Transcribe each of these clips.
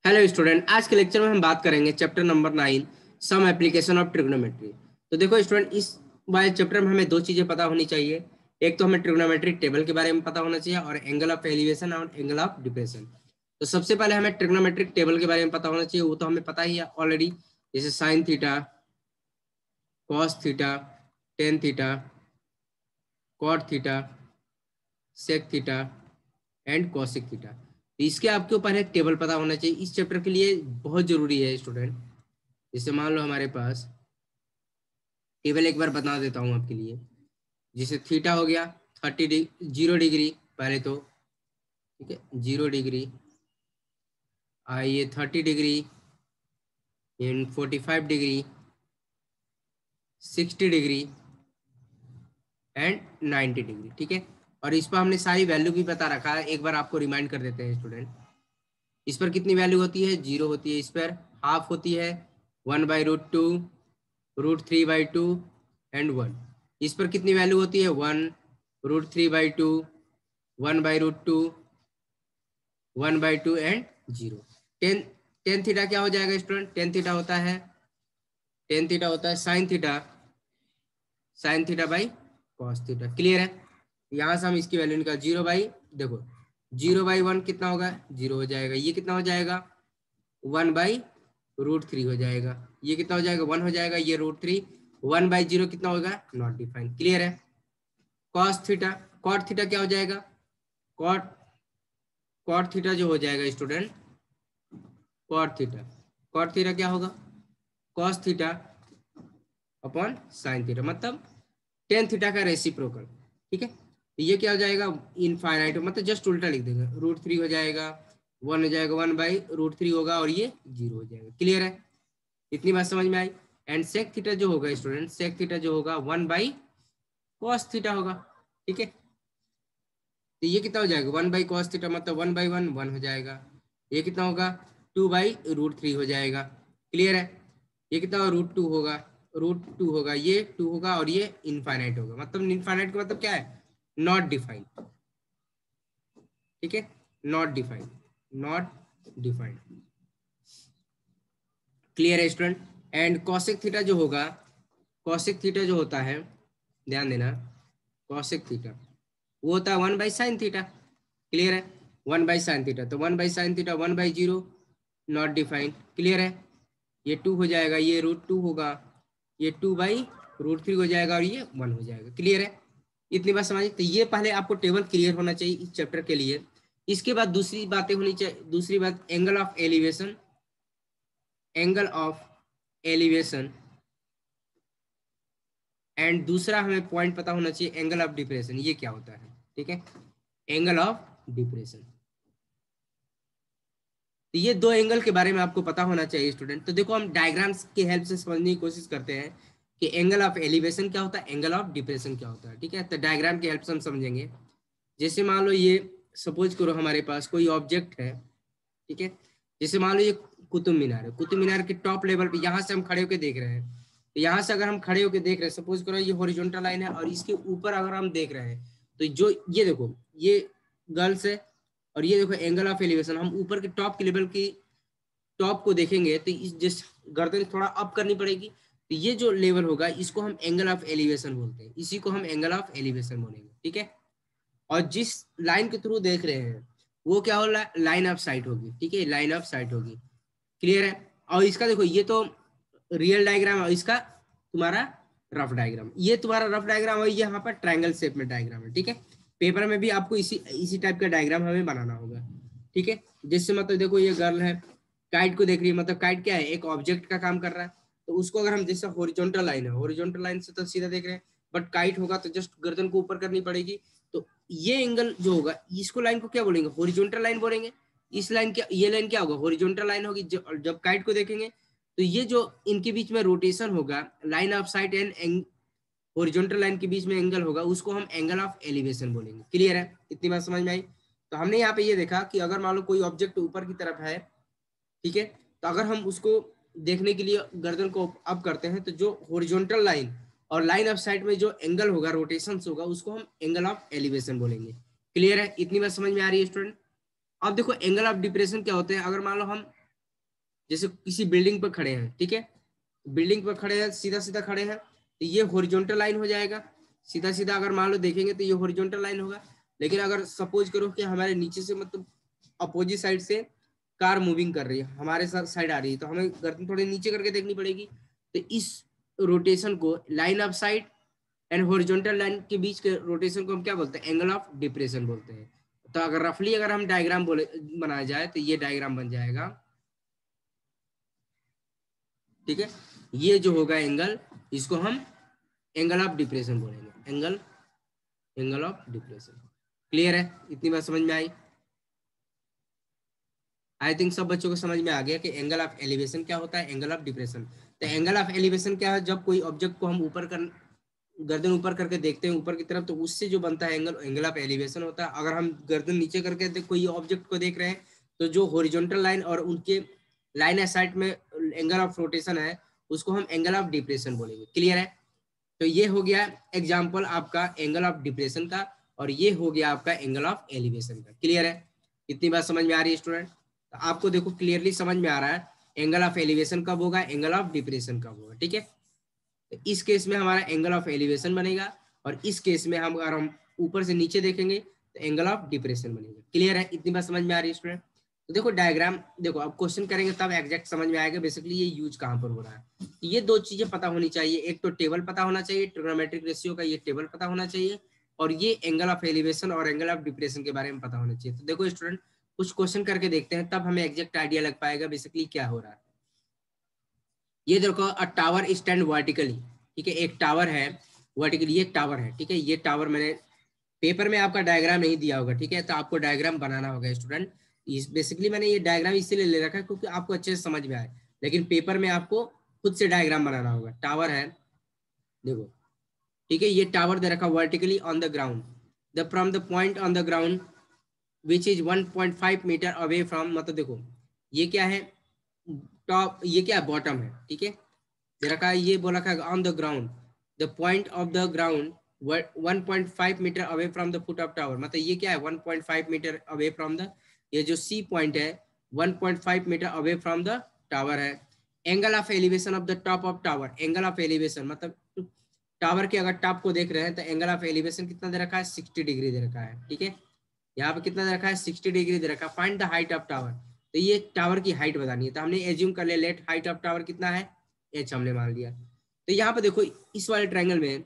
Hello student, आज के lecture में हम बात करेंगे chapter number 9 some application of trigonometry. तो देखो स्टूडेंट, इस वाले चैप्टर में हमें दो चीजें पता होनी चाहिए। एक तो हमें ट्रिग्नोमेट्रिक टेबल के बारे में पता होना चाहिए और एंगल ऑफ एलिवेशन और एंगल ऑफ डिप्रेशन। तो सबसे पहले हमें ट्रिग्नोमेट्रिक टेबल के बारे में पता होना चाहिए, वो तो हमें पता ही है ऑलरेडी। जैसे sine theta, cos theta, tan theta, cot theta, sec theta and cosec theta. तो इसके आपके ऊपर एक टेबल पता होना चाहिए, इस चैप्टर के लिए बहुत जरूरी है स्टूडेंट। जैसे मान लो हमारे पास टेबल एक बार बता देता हूँ आपके लिए। जैसे थीटा हो गया 0 डिग्री पहले तो, ठीक है, 0 डिग्री, ये 30 degree, in 45 degree, 60 degree and 90 degree, ठीक है। और इस पर हमने सारी वैल्यू भी बता रखा है, एक बार आपको रिमाइंड कर देते हैं स्टूडेंट। इस पर कितनी वैल्यू होती है? 0 होती है। इस पर हाफ होती है 1/√2, √3/2 एंड 1। इस पर कितनी वैल्यू होती है? 1, √3/2, 1/√2, 1/2 एंड 0। टेन थीटा क्या हो जाएगा स्टूडेंट? टेन थीटा होता है sine theta by cos theta. Clear है? यहाँ से हम इसकी वैल्यू निकाल 0 देखो 0/1 कितना होगा? 0 हो जाएगा। ये कितना हो जाएगा? 1/√3 हो जाएगा। ये कितना हो जाएगा? 1 हो जाएगा। ये √3, 1/0 कितना होगा? Not defined. क्लियर है? कॉस थीटा, कॉट थीटा क्या हो जाएगा? कॉट कॉट थीटा जो हो जाएगा स्टूडेंट, कॉट थीटा क्या होगा? Cos theta upon sine theta, मतलब टेन थीटा का रेसिप्रोकल। ठीक है, तो ये क्या हो जाएगा? इनफाइनाइट, मतलब जस्ट उल्टा लिख देंगे। √3 हो जाएगा, 1 हो जाएगा, 1/√3 होगा और ये 0 हो जाएगा। क्लियर है? इतनी बात समझ में आई? एंड सेक थीटा जो होगा स्टूडेंट, सेक थीटा जो होगा 1/cos थीटा होगा। ठीक है, तो ये कितना हो जाएगा? 1/cos थीटा, मतलब 1/1 1 हो जाएगा। ये कितना होगा? 2/√3 हो जाएगा। क्लियर है? ये कितना होगा? √2 होगा, √2 होगा, ये 2 होगा और ये इनफाइनाइट होगा। मतलब इनफाइनाइट का मतलब क्या है? Not defined. ठीक है, not defined, not defined. Clear है स्टूडेंट? एंड कॉसेक थीटा जो होगा, कॉसेक थीटा जो होता है, ध्यान देना, कॉसेक थीटा वो होता है 1/sin थीटा। क्लियर है? 1/sin थीटा, तो 1/sin theta 1/0, not defined. Clear है? ये 2 हो जाएगा, ये √2 होगा, ये 2/√3 हो जाएगा और ये 1 हो जाएगा। क्लियर है? इतनी बात समझिए। तो ये पहले आपको टेबल क्लियर होना चाहिए इस चैप्टर के लिए। इसके बाद दूसरी बातें होनी चाहिए। दूसरी बात, angle of elevation, angle of elevation and दूसरा हमें पॉइंट पता होना चाहिए एंगल ऑफ डिप्रेशन। ये क्या होता है? ठीक है, एंगल ऑफ डिप्रेशन। तो ये दो एंगल के बारे में आपको पता होना चाहिए स्टूडेंट। तो देखो, हम डायग्राम्स की हेल्प से समझने की कोशिश करते हैं कि एंगल ऑफ एलिवेशन क्या होता है, एंगल ऑफ डिप्रेशन क्या होता है। ठीक है, तो डायग्राम की हेल्प से हम समझेंगे। जैसे मान लो ये, सपोज करो हमारे पास कोई ऑब्जेक्ट है। ठीक है, जैसे मान लो ये कुतुब मीनार है। कुतुब मीनार के टॉप लेवल पे यहाँ से हम खड़े होकर देख रहे हैं। तो यहाँ से अगर हम खड़े होकर देख रहे हैं, सपोज करो ये हॉरिजॉन्टल लाइन है और इसके ऊपर अगर हम देख रहे हैं, तो जो ये देखो, ये गर्ल्स है और ये देखो एंगल ऑफ एलिवेशन। हम ऊपर के टॉप के लेवल की टॉप को देखेंगे तो इस जिस गर्दन थोड़ा अप करनी पड़ेगी। तो ये जो लेवल होगा इसको हम एंगल ऑफ एलिवेशन बोलते हैं, इसी को हम एंगल ऑफ एलिवेशन बोलेंगे। ठीक है, और जिस लाइन के थ्रू देख रहे हैं वो क्या होगा? लाइन ऑफ साइट होगी। ठीक है, लाइन ऑफ साइट होगी। क्लियर है? और इसका देखो, ये तो रियल डायग्राम है, इसका तुम्हारा रफ डायग्राम, ये तुम्हारा रफ डायग्राम है, ये यहाँ पर ट्रायंगल शेप में डायग्राम है। ठीक है, पेपर में भी आपको इसी टाइप का डायग्राम हमें बनाना होगा। ठीक है, जिससे मतलब देखो ये गर्ल है, काइट को देख रही है, मतलब काइट क्या है? एक ऑब्जेक्ट का काम कर रहा है। तो उसको अगर हम, जैसे हॉरिजॉन्टल लाइन है, हॉरिजॉन्टल लाइन से तो सीधा देख रहे हैं, बट काइट होगा तो जस्ट गर्दन को ऊपर करनी पड़ेगी। तो ये एंगल जो होगा, इसको लाइन को क्या बोलेंगे? हॉरिजॉन्टल लाइन बोलेंगे। इस लाइन क्या, ये लाइन क्या होगा? हॉरिजॉन्टल लाइन होगी। जब काइट को देखेंगे तो ये जो इनके बीच में रोटेशन होगा, line of site and horizontal line के बीच में एंगल होगा, उसको हम एंगल ऑफ एलिवेशन बोलेंगे। क्लियर है? इतनी बात समझ में आई? तो हमने यहाँ पे ये देखा कि अगर मान लो कोई ऑब्जेक्ट ऊपर की तरफ है, ठीक है, तो अगर हम उसको देखने के लिए गर्दन को अप करते हैं, तो जो हॉरिजॉन्टल लाइन और लाइन ऑफ साइट में जो एंगल होगा, रोटेशन होगा, उसको हम एंगल ऑफ एलिवेशन बोलेंगे। क्लियर है? इतनी बात समझ में आ रही है स्टूडेंट? अब देखो, एंगल ऑफ डिप्रेशन क्या होते हैं। अगर मान लो हम जैसे किसी बिल्डिंग पर खड़े हैं, ठीक है, बिल्डिंग पर खड़े हैं, सीधा सीधा खड़े हैं, तो ये हॉरिजॉन्टल लाइन हो जाएगा। सीधा सीधा अगर मान लो देखेंगे तो ये हॉरिजॉन्टल लाइन होगा। लेकिन अगर सपोज करो कि हमारे नीचे से मतलब अपोजिट साइड से कार मूविंग कर रही है, हमारे साथ साइड आ रही है, तो हमें गर्दन थोड़ी नीचे करके देखनी पड़ेगी। तो इस रोटेशन को line of side and horizontal line के बीच के रोटेशन को हम क्या बोलते हैं? एंगल ऑफ डिप्रेशन बोलते हैं। तो अगर रफली अगर हम डायग्राम बोले बनाया जाए तो ये डायग्राम बन जाएगा, ठीक है। ये जो होगा एंगल, इसको हम एंगल ऑफ डिप्रेशन बोलेंगे, एंगल ऑफ डिप्रेशन। क्लियर है? इतनी बात समझ में आई? आई थिंक सब बच्चों को समझ में आ गया कि एंगल ऑफ एलिवेशन क्या होता है, एंगल ऑफ डिप्रेशन। तो एंगल ऑफ एलिवेशन क्या है? जब कोई ऑब्जेक्ट को हम ऊपर कर गर्दन ऊपर करके देखते हैं ऊपर की तरफ, तो उससे जो बनता है एंगल, एंगल ऑफ एलिवेशन होता है। अगर हम गर्दन नीचे करके कोई ऑब्जेक्ट को देख रहे हैं, तो जो हॉरिजॉन्टल लाइन और उनके लाइन ऑफ साइट में एंगल ऑफ रोटेशन है, उसको हम एंगल ऑफ डिप्रेशन बोलेंगे। क्लियर है? तो ये हो गया एग्जाम्पल आपका एंगल ऑफ डिप्रेशन का, और ये हो गया आपका एंगल ऑफ एलिवेशन का। क्लियर है? इतनी बात समझ में आ रही है स्टूडेंट? तो आपको देखो क्लियरली समझ में आ रहा है एंगल ऑफ एलिवेशन कब होगा, एंगल ऑफ डिप्रेशन कब होगा, ठीक है। तो इस केस में हमारा एंगल ऑफ एलिवेशन बनेगा, और इस केस में हम अगर हम ऊपर से नीचे देखेंगे तो एंगल ऑफ डिप्रेशन बनेगा। क्लियर है? इतनी बात समझ में आ रही है स्टूडेंट? तो देखो डायग्राम, देखो अब क्वेश्चन करेंगे तब एग्जैक्ट समझ में आएगा बेसिकली ये यूज कहाँ पर हो रहा है। ये दो चीजें पता होनी चाहिए, एक तो टेबल पता होना चाहिए, ट्रिग्नोमेट्रिक रेशियो का ये टेबल पता होना चाहिए, और ये एंगल ऑफ एलिवेशन और एंगल ऑफ डिप्रेशन के बारे में पता होना चाहिए। तो देखो स्टूडेंट, कुछ क्वेश्चन करके देखते हैं, तब हमें एग्जैक्ट आइडिया लग पाएगा बेसिकली क्या हो रहा है। ये देखो, अ टावर स्टैंड वर्टिकली, ठीक है, एक टावर है वर्टिकली, ये टावर है, ठीक है। ये टावर मैंने पेपर में आपका डायग्राम नहीं दिया होगा, ठीक है, तो आपको डायग्राम बनाना होगा स्टूडेंट। इस बेसिकली मैंने ये डायग्राम इसलिए ले रखा है क्योंकि आपको अच्छे से समझ में आए, लेकिन पेपर में आपको खुद से डायग्राम बनाना होगा। टावर है, देखो, ठीक है, ये टावर दे रखा vertically on the ground, the from the point on the ground which is 1.5 metre away from, मतलब देखो ये क्या है, टॉप, ये क्या है, बॉटम है, ठीक है, दे रखा है, ये बोला है on the ground, the point of the ground 1.5 metre away from the foot of tower, मतलब ये क्या है 1.5 मीटर अवे फ्रॉम द, ये जो सी पॉइंट है 1.5 metre away from the tower है। Angle of elevation of the top of tower, angle of elevation मतलब tower के अगर टॉप को देख रहे हैं तो एंगल ऑफ एलिवेशन कितना दे रखा है, 60 डिग्री दे रखा है, ठीक है। यहाँ पे कितना दे रखा है, 60 डिग्री दे रखा है। Find the height of tower, तो ये टावर की हाइट बतानी है, तो हमने एज्यूम कर लिया लेट हाइट ऑफ टावर कितना है, एच हमने मान लिया। तो यहाँ पे देखो इस वाले ट्रायंगल में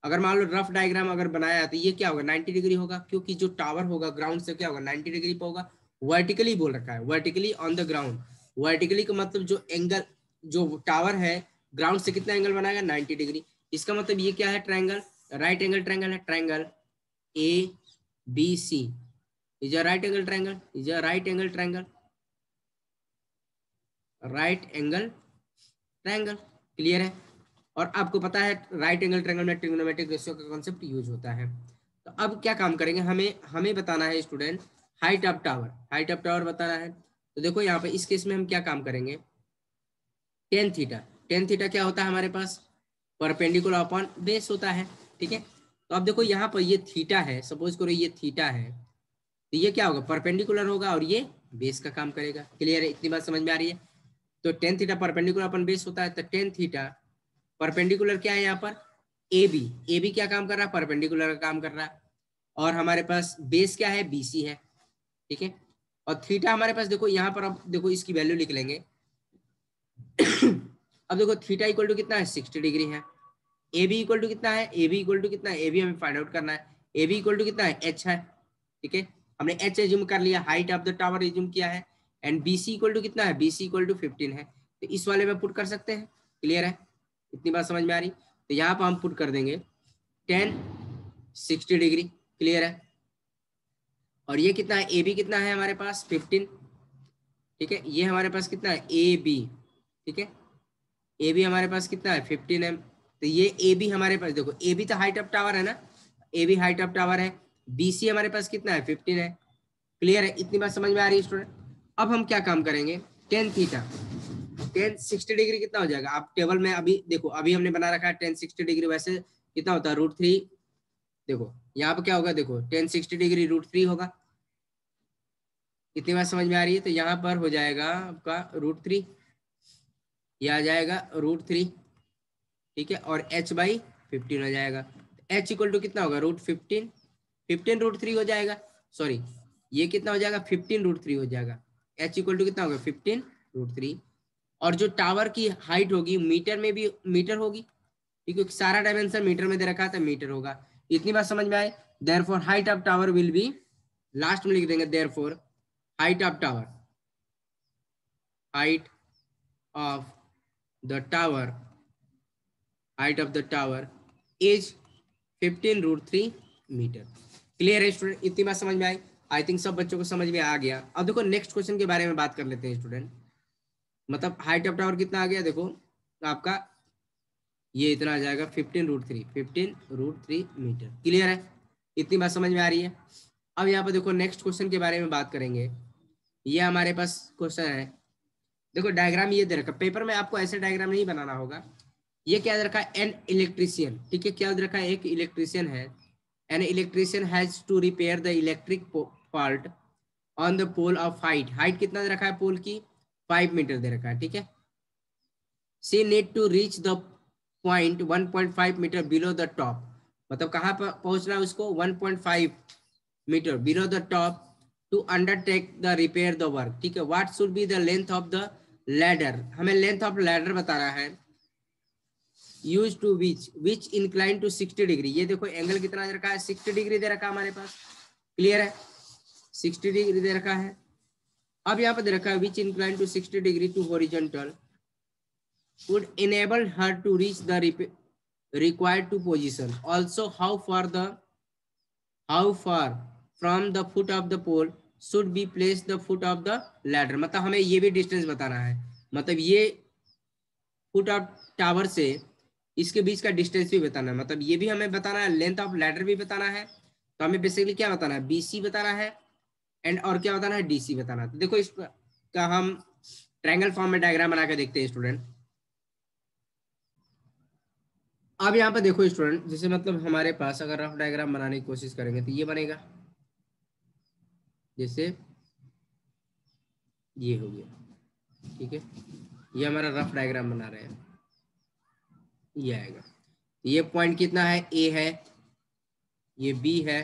अगर मान लो रफ डायग्राम अगर बनाया है तो ये क्या होगा, 90 डिग्री होगा, क्योंकि जो टावर होगा ग्राउंड से क्या होगा, 90 डिग्री पे होगा। वर्टिकली बोल रखा है, vertically on the ground, vertically का मतलब जो एंगल, जो टावर है ग्राउंड से कितना एंगल बनाएगा, 90 डिग्री। इसका मतलब ये क्या है, ट्रायंगल, राइट एंगल ट्रायंगल है, triangle A B C is a right angle triangle, is a right angle triangle, right angle triangle. Clear है? और आपको पता है राइट एंगल ट्रायंगल में ट्रिग्नोमेट्रिक रेशियो का कॉन्सेप्ट यूज होता है। तो अब क्या काम करेंगे, हमें हमें बताना है student height of tower, height of tower बताना है। तो देखो यहाँ पे इस केस में हम क्या काम करेंगे, टेन थीटा, टेन थीटा क्या होता है हमारे पास, परपेंडिकुलर अपॉन बेस होता है, ठीक है। तो अब देखो यहाँ पर ये थीटा है, सपोज करो ये थीटा है, तो ये क्या होगा, परपेंडिकुलर होगा और ये बेस का काम करेगा। क्लियर है? इतनी बात समझ में आ रही है? तो tan theta perpendicular upon base होता है, तो टेन थीटा परपेंडिकुलर क्या है यहाँ पर, ए बी, ए बी क्या काम कर रहा है, परपेंडिकुलर का काम कर रहा है, और हमारे पास बेस क्या है, बी सी है, ठीक है। और थीटा हमारे पास देखो यहाँ पर, अब देखो इसकी वैल्यू लिख लेंगे। अब देखो थीटा इक्वल टू कितना है, 60 डिग्री है। ए बी इक्वल टू कितना है, ए बी इक्वल टू कितना है, ए बी हमें फाइंड आउट करना है, ए बी इक्वल टू कितना है, एच है, ठीक है। हमने एच एज्यूम कर लिया, height of the tower assume किया है, and B C equal to कितना है, बी सी इक्वल टू 15 है, तो इस वाले में पुट कर सकते हैं। क्लियर है? इतनी बात समझ में आ रही? तो यहाँ पर हम पुट कर देंगे 10 60 डिग्री। क्लियर है? और ये कितना है, ए बी कितना है हमारे पास 15, ठीक है। ये हमारे पास कितना है, ए बी, ठीक है, ए बी हमारे पास कितना है 15 है। तो ये ए बी हमारे पास देखो, ए बी तो हाइट ऑफ टावर है ना, A B height of tower है, बी सी हमारे पास कितना है 15 है। क्लियर है? इतनी बात समझ में आ रही है स्टूडेंट? अब हम क्या काम करेंगे, टेन थीटा, टेन 60 डिग्री कितना हो जाएगा, आप टेबल में अभी देखो, अभी हमने बना रखा है टेन 60 डिग्री, वैसे कितना होता है √3, देखो यहाँ पे क्या होगा, देखो टेन 60 डिग्री √3 होगा। इतनी बात समझ में आ रही है? तो यहाँ पर हो जाएगा आपका √3, ये आ जाएगा √3, ठीक है, और h/15 हो जाएगा। h इक्वल टू कितना होगा, √15, 15√3 हो जाएगा, सॉरी ये कितना हो जाएगा, 15√3 हो जाएगा। h इक्वल टू कितना होगा, 15√3। और जो टावर की हाइट होगी मीटर में भी मीटर होगी, ठीक है, सारा डायमेंशन मीटर में दे रखा था, मीटर होगा। इतनी बात समझ में आए। Therefore height of tower will be, last में लिख देंगे therefore height of tower, height of the tower, height of the tower is 15√3 metre. Clear है स्टूडेंट, इतनी बात समझ में आई। आई थिंक सब बच्चों को समझ में आ गया। अब देखो नेक्स्ट क्वेश्चन के बारे में बात कर लेते हैं स्टूडेंट। मतलब हाइट ऑफ टावर कितना आ गया, देखो आपका ये इतना आ जाएगा 15√3 मीटर। क्लियर है, इतनी बात समझ में आ रही है। अब यहाँ पर देखो नेक्स्ट क्वेश्चन के बारे में बात करेंगे। ये हमारे पास क्वेश्चन है, देखो डायग्राम ये दे रखा, पेपर में आपको ऐसे डायग्राम नहीं बनाना होगा। ये क्या दे रखा है, एन इलेक्ट्रीशियन, ठीक है, क्या दे रखा है, एक इलेक्ट्रीशियन है। An electrician has to repair the electric fault on the pole of height, height कितना दे रखा है पोल की, 5 मीटर दे रखा है, ठीक है। She need to reach the point 1.5 metre below the top, मतलब कहाँ पर पहुंचना है उसको, 1.5 metre below the top to undertake the repair the work, ठीक है। What should be the length of the ladder, हमें लेंथ ऑफ लैडर बताना है। Use to which incline to 60 degree, ये देखो एंगल कितना दे रखा है, 60 डिग्री दे रखा है हमारे पास। क्लियर है, 60 डिग्री दे रखा है। अब यहाँ पर दे रखा है which incline to 60 degree to horizontal would enable her to reach the required to position. Also, how far from the foot of the pole should be placed the foot of the ladder, मतलब हमें ये भी distance बताना है, मतलब ये foot of tower से इसके बीच का डिस्टेंस भी बताना है, मतलब ये भी हमें बताना है, लेंथ ऑफ लैडर भी बताना है। तो हमें बेसिकली क्या बताना है, BC बताना है एंड और क्या बताना है, DC बताना है। तो देखो इसका हम ट्रायंगल फॉर्म में डायग्राम बना के देखते हैं स्टूडेंट। अब यहाँ पे देखो स्टूडेंट, जैसे मतलब हमारे पास अगर रफ डायग्राम बनाने की कोशिश करेंगे तो ये बनेगा, जैसे ये हो गया, ठीक है, ये हमारा रफ डायग्राम बना रहे हैं, ये आएगा। ये पॉइंट कितना है, A है, ये B है,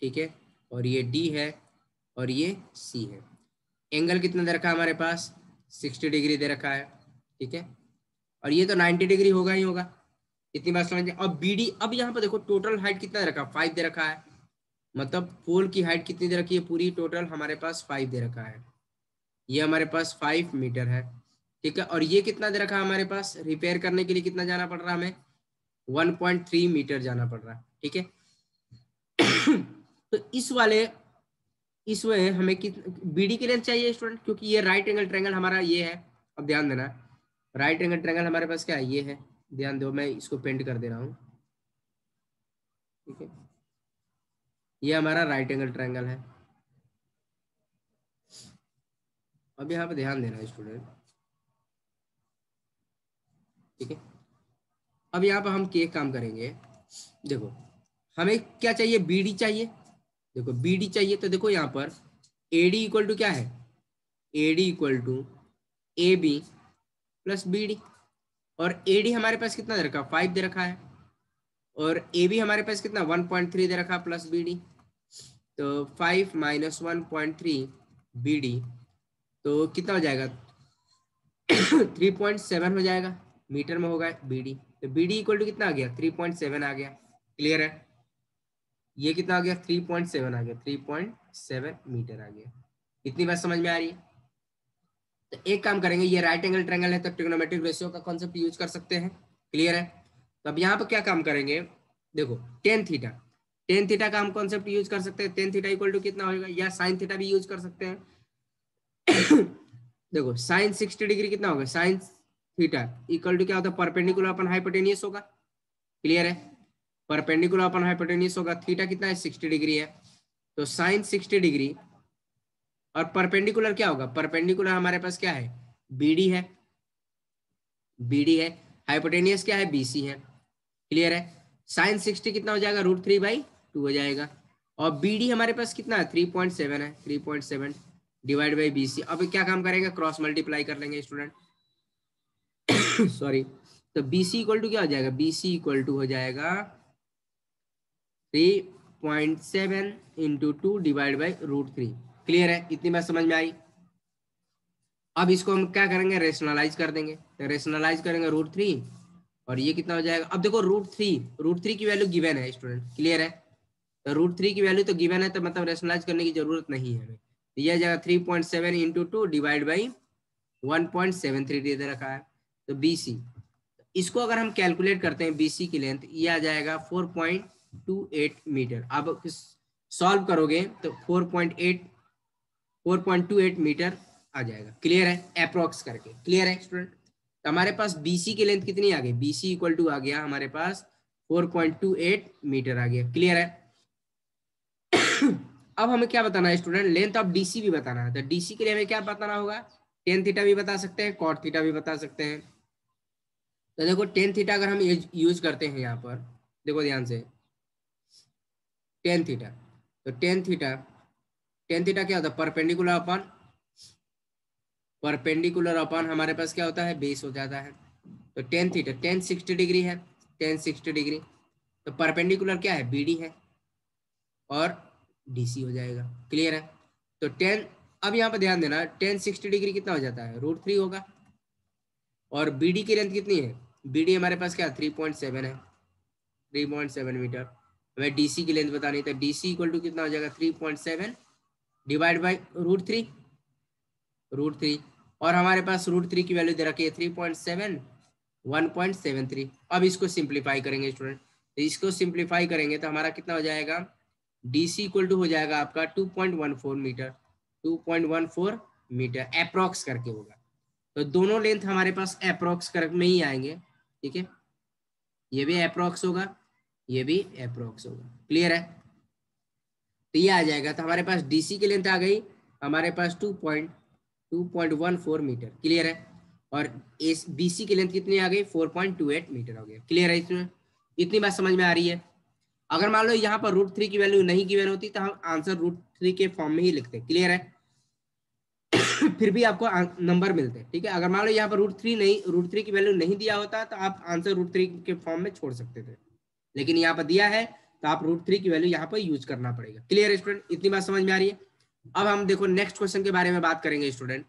ठीक है, और ये D है, और ये C है। एंगल कितना दे रखा है हमारे पास, 60 डिग्री दे रखा है, ठीक है, और ये तो 90 डिग्री होगा ही होगा। इतनी बात समझ। अब BD, अब यहाँ पर देखो टोटल हाइट कितना दे रखा है, 5 दे रखा है, मतलब पोल की हाइट कितनी दे रखी है, पूरी टोटल हमारे पास 5 दे रखा है। ये हमारे पास 5 मीटर है, ठीक है, और ये कितना दे रखा है हमारे पास, रिपेयर करने के लिए कितना जाना पड़ रहा है हमें, 1.3 मीटर जाना पड़ रहा है, ठीक है। तो इस में हमें BD की लेंथ चाहिए स्टूडेंट, क्योंकि ये राइट एंगल ट्रायंगल हमारा ये है। अब ध्यान देना, राइट एंगल ट्रायंगल हमारे पास क्या है, ये है, ध्यान दो, मैं इसको पेंट कर दे रहा हूँ, ठीक है, ये हमारा राइट एंगल ट्रायंगल है। अब यहाँ पे ध्यान देना स्टूडेंट, ठीक है। अब यहाँ पर हम एक काम करेंगे, देखो हमें क्या चाहिए, BD चाहिए, देखो BD चाहिए, तो देखो यहाँ पर AD इक्वल टू क्या है, AD equal to AB plus BD, और AD हमारे पास कितना दे रखा, 5 दे रखा है, और AB हमारे पास कितना 1.3 दे रखा प्लस BD, तो 5 माइनस 1.3 BD, तो कितना हो जाएगा 3.7 हो जाएगा, मीटर में होगा BD, तो BD इक्वल टू कितना आ गया, 3.7 आ गया। क्लियर है, ये कितना आ गया, 3.7 आ गया, 3.7 मीटर आ गया। इतनी बात समझ में आ रही है। तो एक काम करेंगे, ये राइट एंगल ट्रायंगल है तो ट्रिग्नोमेट्रिक रेशियो का कॉन्सेप्ट यूज कर सकते हैं। क्लियर है, तो अब यहाँ पर क्या काम करेंगे, देखो टेन थीटा का हम कॉन्सेप्ट यूज कर सकते हैं। टेन थीटा इक्वल टू कितना होगा, या साइन थीटा भी यूज कर सकते हैं। देखो साइन 60 डिग्री कितना होगा, साइन थीटा इक्वल टू क्या होता है, परपेंडिकुलर अपन हाइपोटेनियस होगा। क्लियर है, परपेंडिकुलर अपन हाइपोटेनियस होगा, थीटा कितना है 60 डिग्री है, तो साइन 60 डिग्री, और परपेंडिकुलर क्या होगा, परपेंडिकुलर हमारे पास क्या है, BD है, BD है, हाइपोटेनियस क्या है, BC है। क्लियर है, साइन 60 कितना हो जाएगा, √3/2 हो जाएगा, और BD हमारे पास कितना है 3.7 है, 3.7 डिवाइड बाई BC। अब क्या काम करेंगे, क्रॉस मल्टीप्लाई कर लेंगे स्टूडेंट, सॉरी, तो बी सी इक्वल टू क्या हो जाएगा, बी सी इक्वल टू हो जाएगा 3.7 इंटू 2 डिवाइड बाई √3। क्लियर है, इतनी बात समझ में आई। अब इसको हम क्या करेंगे, रेशनलाइज कर देंगे, तो रेशनलाइज करेंगे √3, और ये कितना हो जाएगा। अब देखो √3 की वैल्यू गिवन है स्टूडेंट, क्लियर है। तो √3 की वैल्यू तो गिवन है, तो मतलब रेशनलाइज करने की जरूरत नहीं है हमें। तो यह जाएगा 3.7 इंटू 2 डिवाइड बाई 1.73 दे रखा है। तो बी सी, इसको अगर हम कैलकुलेट करते हैं बी सी की लेंथ, ये आ जाएगा 4.28 मीटर। अब सॉल्व करोगे तो 4.28 मीटर आ जाएगा। क्लियर है, अप्रोक्स करके। क्लियर है स्टूडेंट। तो हमारे पास बीसी की लेंथ कितनी आ गई, बीसी इक्वल टू आ गया हमारे पास 4.28 मीटर आ गया। क्लियर है। अब हमें क्या बताना है स्टूडेंट, लेंथ ऑफ डीसी भी बताना है। तो डीसी के लिए हमें क्या बताना होगा, टेन थीटा भी बता सकते हैं, कॉट थीटा भी बता सकते हैं। तो देखो टेन थीटा अगर हम यूज करते हैं यहाँ पर, देखो ध्यान से, टेन थीटा, तो टेन थीटा क्या होता है, परपेंडिकुलर अपन हमारे पास क्या होता है, बेस हो जाता है। तो टेन थीटा, टेन 60 डिग्री है, टेन 60 डिग्री, तो परपेंडिकुलर क्या है, बी डी है, और डी सी हो जाएगा। क्लियर है। तो टेन, अब यहाँ पर ध्यान देना, टेन 60 डिग्री कितना हो जाता है, √3 होगा। और बी डी की लेंथ कितनी है, बी डी हमारे पास क्या 3.7 है, 3.7 मीटर। हमें डी सी की लेंथ बतानी, तो डी सी इक्वल टू कितना हो जाएगा, 3.7 डिवाइड बाई √3। और हमारे पास √3 की वैल्यू दे रखी है 3.7, 1.73। अब इसको सिंप्लीफाई करेंगे स्टूडेंट, तो इसको सिंप्लीफाई करेंगे तो हमारा कितना हो जाएगा, डी सी इक्वल टू हो जाएगा आपका 2.14 मीटर, 2.14 मीटर अप्रोक्स करके होगा। तो दोनों लेंथ हमारे पास अप्रोक्स कर में ही आएंगे। ठीक है, ये भी अप्रोक्स होगा, ये भी अप्रोक्स होगा। क्लियर है। तो ये आ जाएगा, तो हमारे पास डीसी की लेंथ आ गई हमारे पास 2.14 मीटर। क्लियर है। और इस बीसी की लेंथ कितनी आ गई, 4.28 मीटर हो गया। क्लियर है, इसमें इतनी बात समझ में आ रही है। अगर मान लो यहाँ पर √3 की वैल्यू नहीं गिवन होती तो हम आंसर √3 के फॉर्म में ही लिखते। क्लियर है। फिर भी आपको नंबर मिलते हैं। ठीक है, अगर मान लो यहाँ पर √3 की वैल्यू नहीं दिया होता तो आप आंसर √3 के फॉर्म में छोड़ सकते थे, लेकिन यहाँ पर दिया है तो आप √3 की वैल्यू यहाँ पर यूज करना पड़ेगा। क्लियर स्टूडेंट, इतनी बात समझ में आ रही है। अब हम देखो नेक्स्ट क्वेश्चन के बारे में बात करेंगे स्टूडेंट।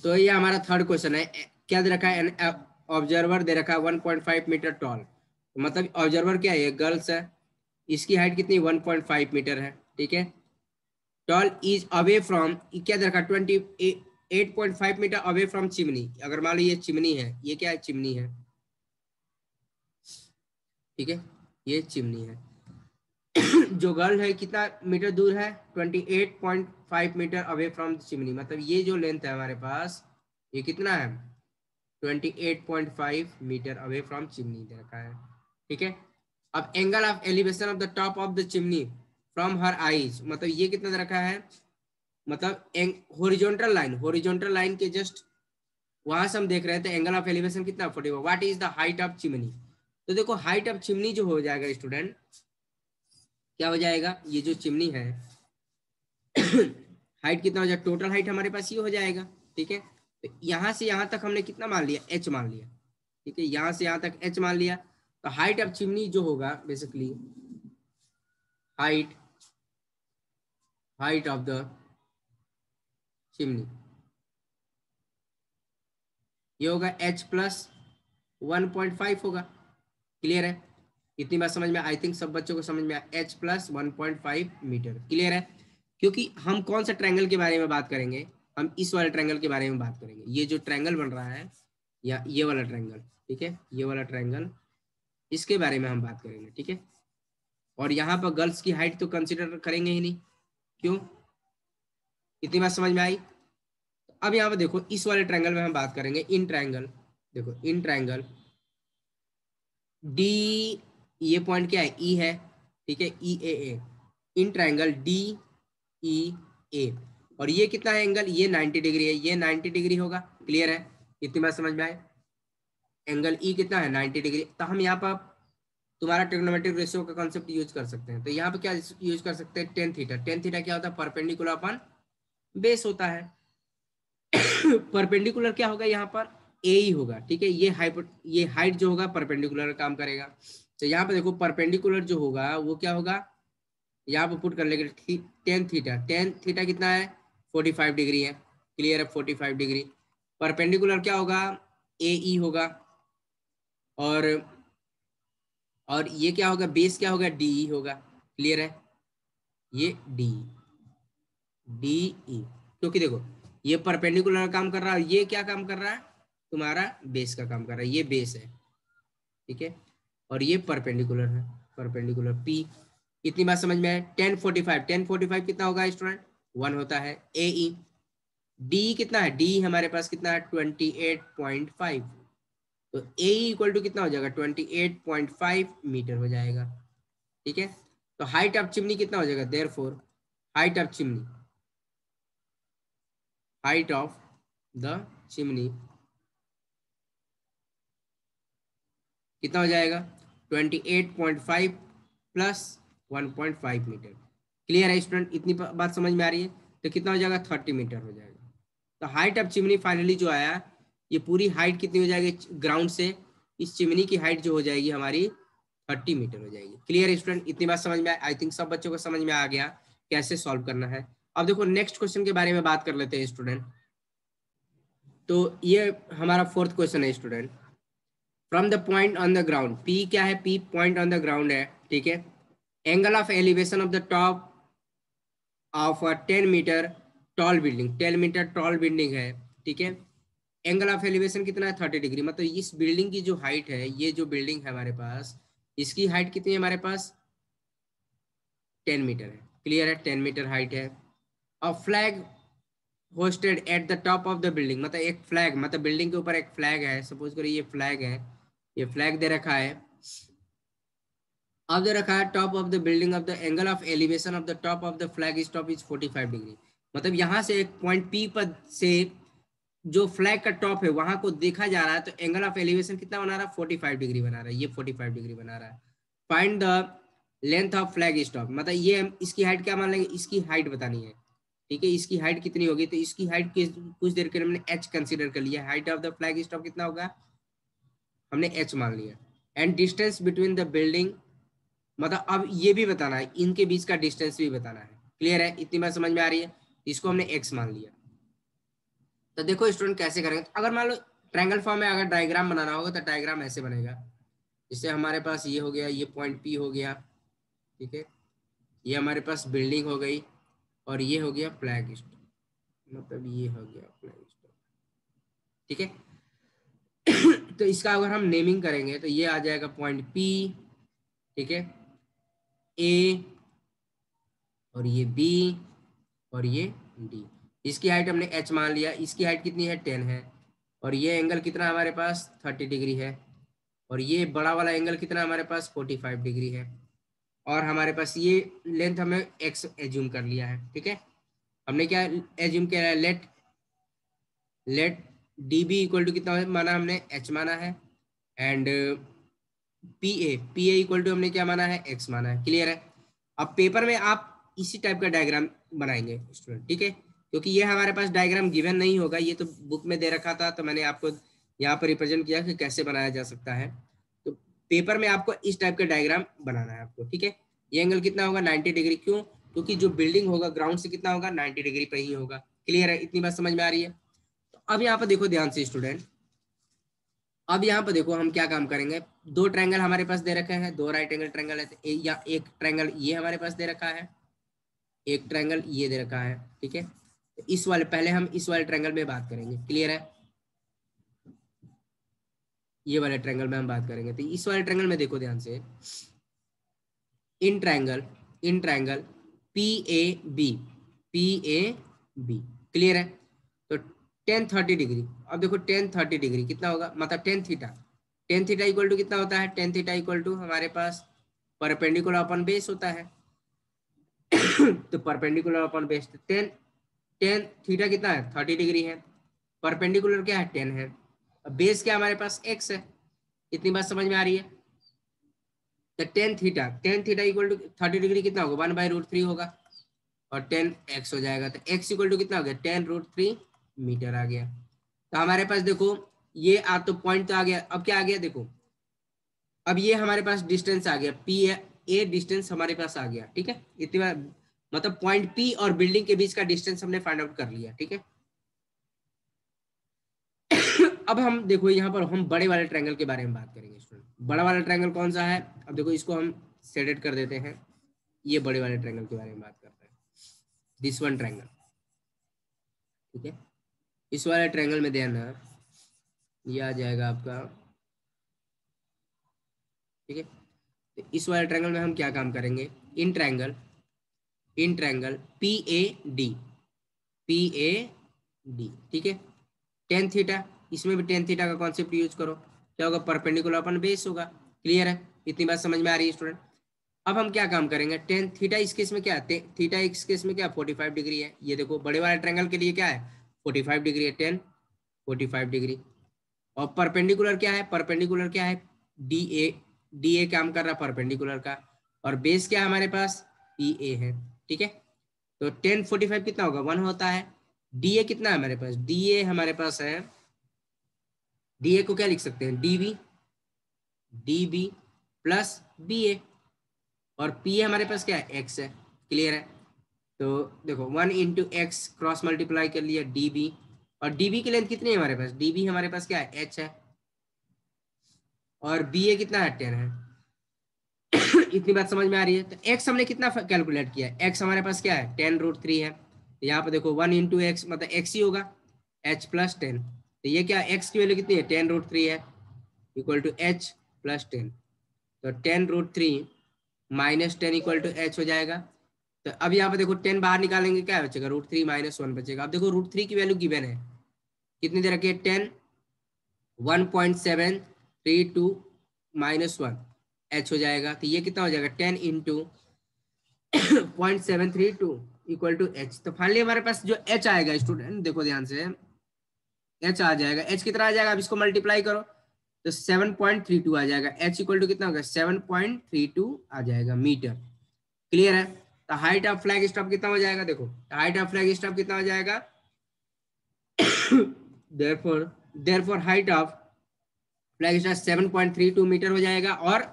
तो ये हमारा थर्ड क्वेश्चन है, क्या दे रखा है, ऑब्जर्वर दे रखा है 1.5 मीटर टॉल। मतलब ऑब्जर्वर क्या है, गर्ल्स है, इसकी हाइट कितनी 1.5 मीटर है। ठीक है, टॉल इज अवे फ्रॉम, क्या दे रखा 28.5 मीटर अवे फ्रॉम चिमनी। अगर मान लो ये चिमनी है, ये क्या है, चिमनी है। ठीक है, ये चिमनी है। जो गर्ल है कितना मीटर दूर है, 28.5 मीटर अवे फ्रॉम चिमनी। मतलब ये जो लेंथ है हमारे पास, ये कितना है, 28.5 मीटर अवे फ्रॉम चिमनी दे रखा है। ठीक है, अब angle of elevation of the top of the chimney from her eyes, मतलब ये कितना दे रखा है, मतलब होरिजोनटल लाइन के जस्ट वहां से हम देख रहे थे एंगल ऑफ एलिवेशन कितना 40। What is the height of chimney. तो देखो हाइट ऑफ चिमनी जो हो जाएगा स्टूडेंट, क्या हो जाएगा, ये जो चिमनी है हाइट कितना हो जाएगा, टोटल हाइट हमारे पास ये हो जाएगा। ठीक है, तो यहाँ से यहाँ तक हमने कितना मान लिया, एच मान लिया। ठीक है, यहाँ से यहाँ तक एच मान लिया। तो हाइट ऑफ चिमनी जो होगा basically, height height of the chimney ये होगा h प्लस 1.5 होगा। क्लियर है, इतनी बात समझ में, आई थिंक सब बच्चों को समझ में आया, h प्लस 1.5 मीटर। क्लियर है, क्योंकि हम कौन सा ट्रायंगल के बारे में बात करेंगे, हम इस वाले ट्रायंगल के बारे में बात करेंगे। ये जो ट्रायंगल बन रहा है, या ये वाला ट्रायंगल, ठीक है, ये वाला ट्रायंगल, इसके बारे में हम बात करेंगे। ठीक है, और यहाँ पर गर्ल्स की हाइट तो कंसिडर करेंगे ही नहीं, क्यों, इतनी बात समझ में आई। अब यहाँ पर देखो इस वाले ट्रायंगल में हम बात करेंगे, इन ट्रायंगल, देखो इन ट्रायंगल डी, ये पॉइंट क्या है, ई है। ठीक है, ई ए, इन ट्रायंगल डी ई ए, और ये कितना है एंगल, ये 90 डिग्री है, ये 90 डिग्री होगा। क्लियर है, इतनी बात समझ में आए। एंगल ई कितना है 90 डिग्री। तो हम यहाँ पर तुम्हारा ट्रिग्नोमेट्रिक रेशियो का कॉन्सेप्ट यूज कर सकते हैं। तो यहाँ पे क्या यूज कर सकते हैं, टेन थीटा। टेन थीटा क्या होता है, परपेंडिकुलर अपन बेस होता है। परपेंडिकुलर क्या होगा यहाँ पर, ए ही होगा, ठीक है। ये हाइट जो होगा परपेंडिकुलर काम करेगा। तो यहाँ पे देखो परपेंडिकुलर जो होगा वो क्या होगा, यहाँ पे पुट कर लेंगे टेन थीटा कितना है 45 डिग्री है, क्लियर है 45 डिग्री। परपेंडिकुलर क्या होगा, ए ई होगा, और ये क्या होगा, बेस क्या होगा, डी ई होगा, क्लियर है, ये डी डी ई। क्योंकि देखो ये परपेंडिकुलर काम कर रहा है, ये क्या काम कर रहा है, तुम्हारा बेस का काम कर रहा है, ये बेस है, ठीक है, और ये परपेंडिकुलर है, परपेंडिकुलर पी। इतनी बात समझ में है। 1045 कितना होगा स्टूडेंट, 1 होता है। ए ई डी कितना है, डी हमारे पास कितना है 28.5, तो ए इक्वल टू कितना हो जाएगा 28.5 मीटर हो जाएगा, ठीक है। तो हाइट ऑफ चिमनी कितना हो जाएगा, therefore height of chimney, height of the chimney कितना हो जाएगा 28.5 प्लस 1.5 मीटर, क्लियर है स्टूडेंट, इतनी बात समझ में आ रही है। तो कितना हो जाएगा 30 मीटर हो जाएगा। तो हाइट ऑफ चिमनी फाइनली जो आया, ये पूरी हाइट कितनी हो जाएगी ग्राउंड से, इस चिमनी की हाइट जो हो जाएगी हमारी 30 मीटर हो जाएगी, क्लियर है स्टूडेंट, इतनी बात समझ में आई थिंक सब बच्चों को समझ में आ गया कैसे सॉल्व करना है। अब देखो नेक्स्ट क्वेश्चन के बारे में बात कर लेते हैं स्टूडेंट। तो ये हमारा 4th क्वेश्चन है student. From the point on the ground, P क्या है, P point on the ground है, ठीक है। Angle of elevation of the top of a 10 metre tall building, 10 metre tall building है, ठीक है। एंगल ऑफ एलिवेशन कितना है 30 डिग्री, मतलब इस बिल्डिंग की जो हाइट है, ये जो बिल्डिंग है हमारे पास, इसकी हाइट कितनी है हमारे पास 10 मीटर है, क्लियर है, 10 मीटर हाइट है। और flag hosted at the top of the building, मतलब एक फ्लैग, मतलब बिल्डिंग के ऊपर एक फ्लैग है, सपोज करो ये फ्लैग है, ये फ्लैग दे रखा है, अब दे रखा है top of the building of the angle of elevation of the top of the flag is top is 45 degree. मतलब यहाँ से एक पॉइंट पी पर से जो फ्लैग का टॉप है वहां को देखा जा रहा है, तो एंगल ऑफ एलिवेशन कितना बना रहा है 45 डिग्री बना रहा है, ये 45 डिग्री बना रहा है। Find the length of flag stop, मतलब ये इसकी हाइट क्या मान लेंगे, इसकी हाइट बतानी है, ठीक है। इसकी हाइट कितनी होगी, तो इसकी हाइट कुछ देर के लिए हमने एच कंसीडर कर लिया, height of the flag stop कितना होगा हमने एच मान लिया। And distance between the building, मतलब अब ये भी बताना है, इनके बीच का डिस्टेंस भी बताना है, क्लियर है, इतनी बात समझ में आ रही है। इसको हमने एक्स मान लिया। तो देखो स्टूडेंट कैसे करेंगे, तो अगर मान लो ट्रायंगल फॉर्म में अगर डायग्राम बनाना होगा तो डायग्राम ऐसे बनेगा, जैसे हमारे पास ये हो गया, ये पॉइंट पी हो गया, ठीक है, ये हमारे पास बिल्डिंग हो गई, और ये हो गया फ्लैग स्टॉप, मतलब ये हो गया फ्लैग स्टॉप, ठीक है। तो इसका अगर हम नेमिंग करेंगे तो ये आ जाएगा पॉइंट पी, ठीक है, ए, और ये बी, और ये डी। इसकी हाइट हमने एच मान लिया, इसकी हाइट कितनी है 10 है, और ये एंगल कितना हमारे पास 30 डिग्री है, और ये बड़ा वाला एंगल कितना हमारे पास 45 डिग्री है, और हमारे पास ये लेंथ हमें एक्स एज्यूम कर लिया है, ठीक है। हमने क्या एज्यूम किया है, let let D B equal to कितना माना हमने एच माना है, and P A equal to हमने क्या माना है एक्स माना है, क्लियर है। अब पेपर में आप इसी टाइप का डायग्राम बनाएंगे स्टूडेंट, ठीक है, क्योंकि ये हमारे पास डायग्राम गिवन नहीं होगा, ये तो बुक में दे रखा था, तो मैंने आपको यहाँ पर रिप्रेजेंट किया कि कैसे बनाया जा सकता है। तो पेपर में आपको इस टाइप का डायग्राम बनाना है आपको, ठीक है। ये एंगल कितना होगा 90 डिग्री, क्यों, क्योंकि जो बिल्डिंग होगा ग्राउंड से कितना होगा 90 डिग्री पर ही होगा, क्लियर है, इतनी बात समझ में आ रही है। तो अब यहाँ पर देखो ध्यान से स्टूडेंट, अब यहाँ पर देखो हम क्या काम करेंगे, दो ट्रायंगल हमारे पास दे रखे हैं, दो राइट एंगल ट्रायंगल है, या एक ट्रायंगल ये हमारे पास दे रखा है, एक ट्रायंगल ये दे रखा है, ठीक है। तो इस वाले पहले हम इस वाले ट्रायंगल में बात करेंगे, क्लियर है, ये वाले ट्रायंगल में हम बात करेंगे। तो इस वाले ट्रायंगल में देखो ध्यान से, in triangle P A B, P A B, clear है। तो 10 30 डिग्री, अब देखो 10 30 डिग्री कितना होगा, मतलब टेन थीटा इक्वल टू कितना होता है, टेन थीटा इक्वल टू हमारे पास परपेंडिकुलर अपन बेस होता है। तो perpendicular upon base, ten tan theta कितना है 30 डिग्री है, परपेंडिकुलर क्या है 10 है, बेस क्या हमारे पास एक्स है, इतनी बात समझ में आ रही है। तो tan theta equal to 30 degree कितना होगा 1/√3 होगा, और 10 एक्स हो जाएगा, तो एक्स इक्वल टू कितना हो गया 10√3 मीटर आ गया। तो हमारे पास देखो ये तो पॉइंट तो आ गया। अब क्या आ गया देखो, अब ये हमारे पास डिस्टेंस आ गया, पी ए डिस्टेंस हमारे पास आ गया। ठीक है, इतनी बार मतलब पॉइंट पी और बिल्डिंग के बीच का डिस्टेंस हमने फाइंड आउट कर लिया। ठीक है अब हम देखो यहाँ पर हम बड़े वाले ट्रायंगल के बारे में बात करेंगे स्टूडेंट। बड़ा वाला ट्रायंगल कौन सा है? अब देखो इसको हम सेलेक्ट कर देते हैं। ये बड़े वाले ट्रायंगल के बारे में बात करते हैं, दिस वन ट्रायंगल। ठीक है, इस वाले ट्रायंगल में देना ये आ जाएगा आपका। ठीक है, तो इस वाले ट्रायंगल में हम क्या काम करेंगे? इन ट्रायंगल पी ए डी। ठीक है, टेन थीटा, इसमें भी टेन थीटा का कॉन्सेप्ट यूज करो। क्या होगा? परपेंडिकुलर अपन बेस होगा। क्लियर है? इतनी बात समझ में आ रही है स्टूडेंट? अब हम क्या काम करेंगे? टेन थीटा इस केस में क्या है? थीटा इस केस में क्या 45 डिग्री है। ये देखो बड़े वाले ट्रायंगल के लिए क्या है? 45 डिग्री है, टेन 45 डिग्री। और परपेंडिकुलर क्या है? परपेंडिकुलर क्या है? डी ए काम कर रहा है परपेंडिकुलर का। और बेस क्या है हमारे पास? पी ए है। ठीक है, तो 10 45 कितना होगा? 1 होता है। डी ए कितना है हमारे पास? डी ए हमारे पास है, डी ए को क्या लिख सकते हैं? डी बी प्लस बी ए। और पी ए हमारे पास क्या है? एक्स है। क्लियर है? तो देखो 1 इंटू एक्स क्रॉस मल्टीप्लाई कर लिया डी बी। और डी बी की लेंथ कितनी है हमारे पास? डी बी हमारे पास क्या है? एच है। और बी ए कितना है? 10 है। इतनी बात समझ में आ रही है? तो एक्स हमने कितना कैलकुलेट किया है? एक्स हमारे पास क्या है? 10√3 है। तो यहाँ पे देखो 1 इंटू एक्स मतलब एक्स ही होगा, एच प्लस 10। तो ये क्या, एक्स की वैल्यू कितनी है? 10√3 है, इक्वल टू एच प्लस 10। तो 10√3 माइनस 10 इक्वल टू एच हो जाएगा। तो अब यहाँ पे देखो 10 बाहर निकालेंगे, क्या बचेगा? √3 माइनस 1 बचेगा। अब देखो √3 की वैल्यू गिवन है, कितनी दे रखी है? 10, 1.732 माइनस 1 एच हो जाएगा। तो ये कितना हो जाएगा? 10 इंटू 0.732 इक्वल टू एच। तो फाइनली हमारे पास जो एच आएगा स्टूडेंट, देखो ध्यान से, एच आ जाएगा। एच कितना आ जाएगा? अब इसको मल्टीप्लाई करो तो 7.32 आ जाएगा। एच इक्वल टू कितना होगा? 7.32 आ जाएगा मीटर। क्लियर है? तो हाइट ऑफ फ्लैग स्टॉप कितना हो जाएगा? देखो हाइट ऑफ फ्लैग स्टॉप कितना हो जाएगा? Therefore height of flag staff 7.32 metre हो जाएगा। और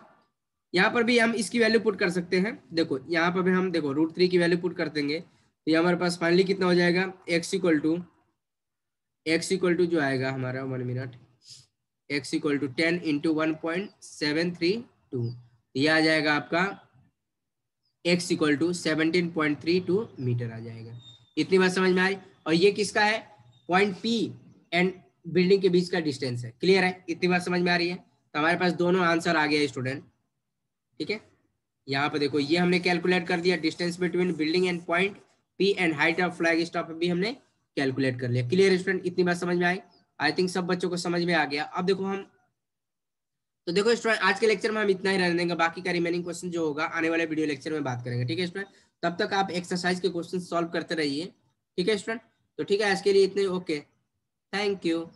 यहाँ पर भी हम इसकी वैल्यू पुट कर सकते हैं। देखो यहाँ पर भी हम देखो √3 की वैल्यू पुट कर देंगे तो ये हमारे पास फाइनली कितना हो जाएगा? एक्स इक्वल टू जो आएगा हमारा 1 minute, X equal to 10 into 1.732। ये आ जाएगा आपका एक्स इक्वल टू 17.32 मीटर आ जाएगा। इतनी बात समझ में आई? और ये किसका है? पॉइंट पी एंड बिल्डिंग के बीच का डिस्टेंस है। क्लियर है? इतनी बात समझ में आ रही है? तो हमारे पास दोनों आंसर आ गया स्टूडेंट। ठीक है, यहाँ पे देखो ये हमने कैलकुलेट कर दिया, distance between building and point P and height of flag stop भी हमने कैलकुलेट कर लिया। Clear student? इतनी बात समझ में आई? आई थिंक सब बच्चों को समझ में आ गया। अब देखो हम, तो देखो स्टूडेंट आज के लेक्चर में हम इतना ही रहने देंगे, बाकी का रिमेनिंग क्वेश्चन जो होगा आने वाले वीडियो लेक्चर में बात करेंगे। ठीक है स्टूडेंट? तब तक आप एक्सरसाइज के क्वेश्चन सॉल्व करते रहिए। ठीक है स्टूडेंट? तो ठीक है, आज के लिए इतने। Okay, thank you.